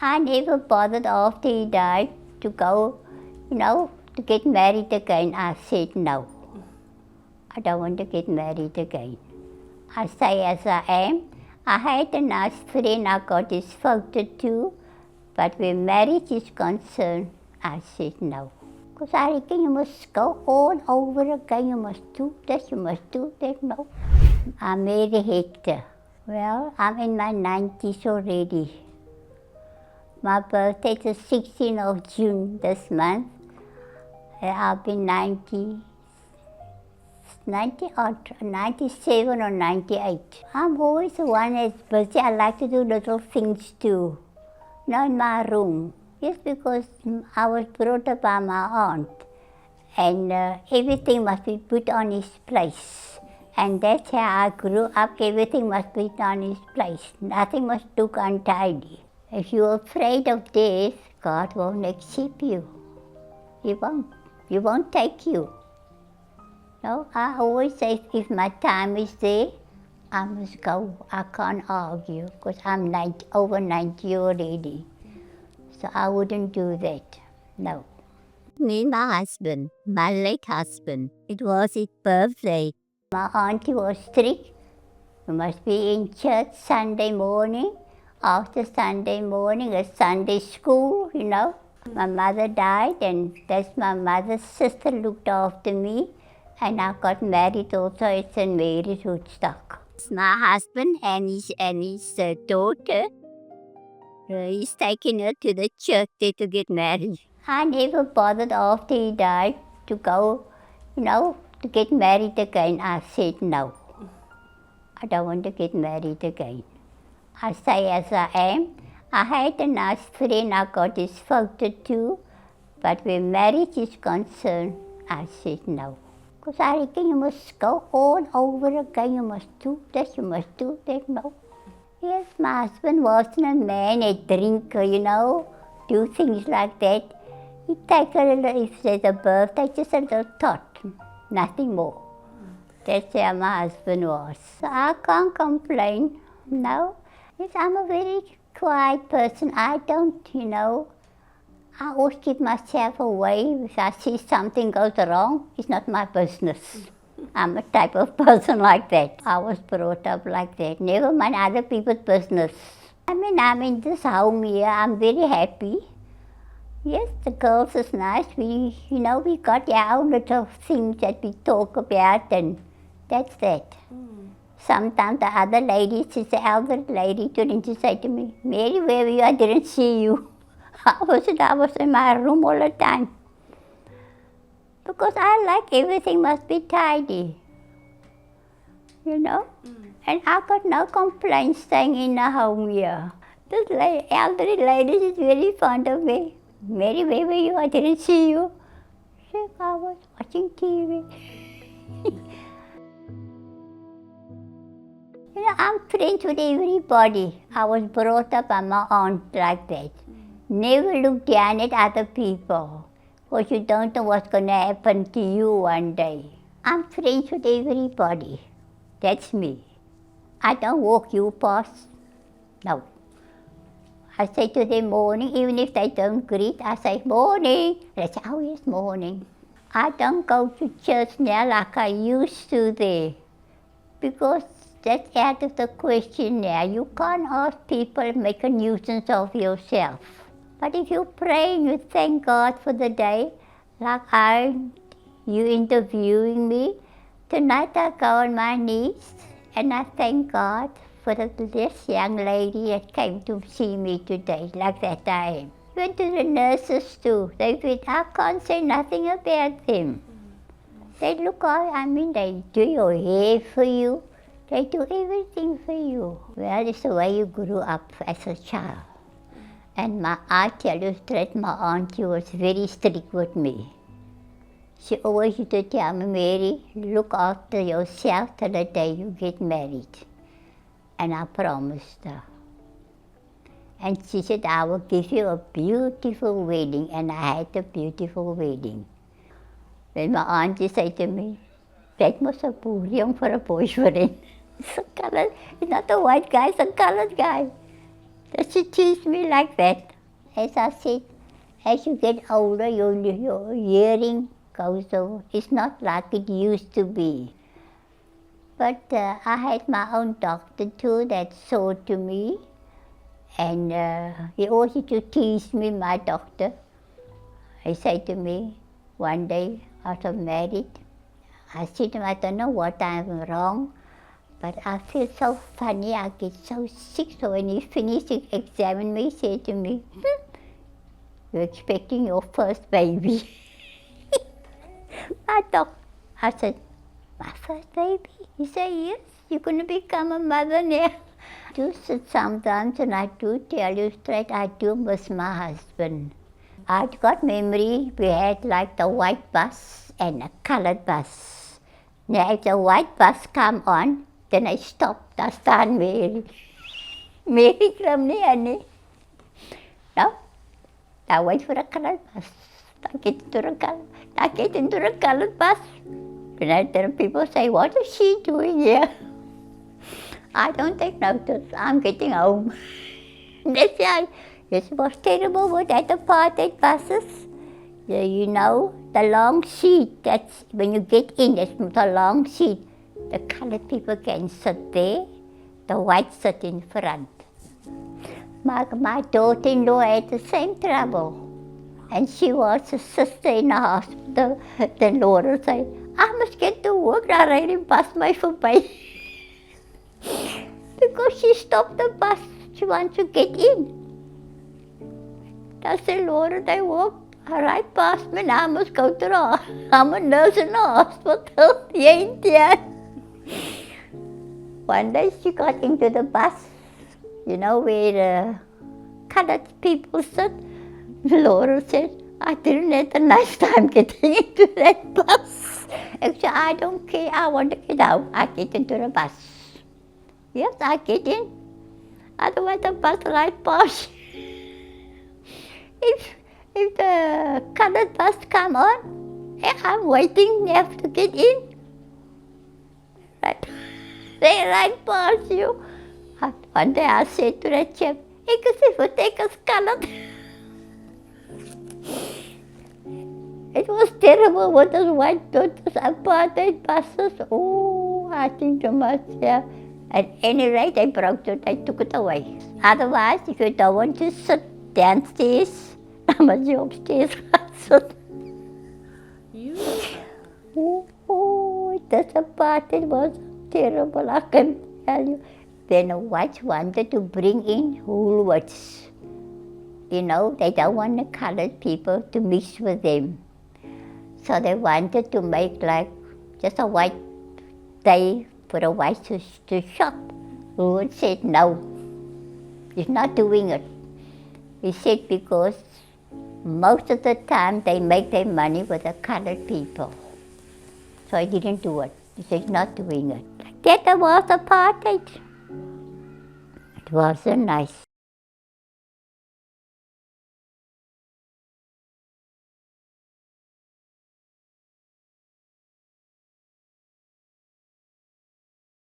I never bothered after he died to go, to get married again. I said no. I don't want to get married again. I stay as I am. I had a nice friend, I got his photo too, but where marriage is concerned, I said no. Because I reckon you must go all over again, you must do this, you must do that, no. I'm very Hector. Well, I'm in my 90s already. My birthday is the 16th of June this month. I'll be 97 or 98. I'm always the one that's busy. I like to do little things too. In my room. Just because I was brought up by my aunt. And everything must be put on its place. And that's how I grew up. Everything must be put on its place. Nothing must look untidy. If you're afraid of death, God won't accept you. He won't. He won't take you. No, I always say if my time is there, I must go. I can't argue because I'm over 90 already. So I wouldn't do that. No. Me and my husband, my late husband, it was his birthday. My auntie was strict. You must be in church Sunday morning. After Sunday morning, a Sunday school, My mother died, and that's my mother's sister looked after me. And I got married also at St. Mary's Woodstock. My husband and his daughter, he's taking her to the church there to get married. I never bothered after he died to go, to get married again. I said no. I don't want to get married again. I stay as I am. I had a nice friend, I got his photo too, but where marriage is concerned, I said no. Because I reckon you must go all over again, you must do this, you must do that, no. Yes, my husband wasn't a man, a drinker, do things like that. He'd take a little, if there's a birthday, just a little tot, nothing more. That's how my husband was. So I can't complain, no. Yes, I'm a very quiet person. I don't, I always keep myself away. If I see something goes wrong, it's not my business. I'm a type of person like that. I was brought up like that. Never mind other people's business. I'm in this home here. I'm very happy. Yes, the girls is nice. We got our own little things that we talk about, and that's that. Sometimes the other lady, she's the elder lady, turned to say to me, Mary, where were you? I didn't see you. I was in my room all the time. Because I like everything must be tidy. And I got no complaints staying in a home here. This elderly lady is very fond of me. Mary, where were you? I didn't see you. She said, I was watching TV. I'm friends with everybody. I was brought up by my aunt like that. Never look down at other people, because you don't know what's going to happen to you one day. I'm friends with everybody. That's me. I don't walk you past. No. I say to them morning, even if they don't greet, I say morning. They say, oh yes, morning. I don't go to church now like I used to there, because that's out of the question now. You can't ask people to make a nuisance of yourself. But if you pray and you thank God for the day, like you interviewing me, tonight I go on my knees and I thank God for this young lady that came to see me today, like that I am. Even to the nurses too. I can't say nothing about them. They they do your hair for you. They do everything for you. Well, it's the way you grew up as a child. And I tell you straight, my auntie was very strict with me. She always used to tell me, Mary, look after yourself till the day you get married. And I promised her. And she said, I will give you a beautiful wedding. And I had a beautiful wedding. Then my auntie said to me, that was a poor young for a boyfriend. It's not a white guy, it's a colored guy. She teased me like that. as I said, as you get older, your hearing goes over. It's not like it used to be. But I had my own doctor too that saw to me. And he always used to tease me, my doctor. He said to me one day after married, I said to him, I don't know what I'm wrong, but I feel so funny, I get so sick. So when he finished examining me, he said to me, you're expecting your first baby. I said, my first baby? He said, yes, you're going to become a mother now. I do sit sometimes and I do tell you straight, I do miss my husband. I've got memory, we had like the white bus and a colored bus. Now if the white bus come on, then I stop, I start Mary. Mary from there, no? I wait for the colored bus. I get into the colored bus. And I tell people say, what is she doing here? I don't take notice, I'm getting home. That's why it was terrible with that apartheid buses. You know, the long seat, that's when you get in, it's the long seat. The colored people can sit there, the white sit in front. My daughter-in-law had the same trouble. And she was a sister in the hospital. Then Laura said, I must get to work, I already passed my voorbij. Because she stopped the bus, she wants to get in. I said, Laura, they walk right past me, now I must go to the I'm a nurse in the hospital. She ain't there. One day she got into the bus, you know, where the colored people sit. Laura said, I didn't have a nice time getting into that bus. Actually, I don't care, I want to get out. I get into the bus. Yes, I get in. Otherwise the bus right past. If the colored bus come on, I'm waiting there to get in. Right. They right past you. One day I said to that chap, ek is even take us colored. It was terrible with those white daughters, apartheid buses. Oh, I think to myself. At any rate, they broke it, they took it away. Otherwise, if you don't want to sit downstairs, I must be upstairs sit. Oh, this apartheid was terrible, I can tell you. Then the whites wanted to bring in Woolworths. You know, they don't want the colored people to mix with them. So they wanted to make like just a white day for the whites to shop. Woolworths said no, he's not doing it. He said because most of the time they make their money with the colored people. So he didn't do it. He said he's not doing it. That was apartheid. It wasn't nice.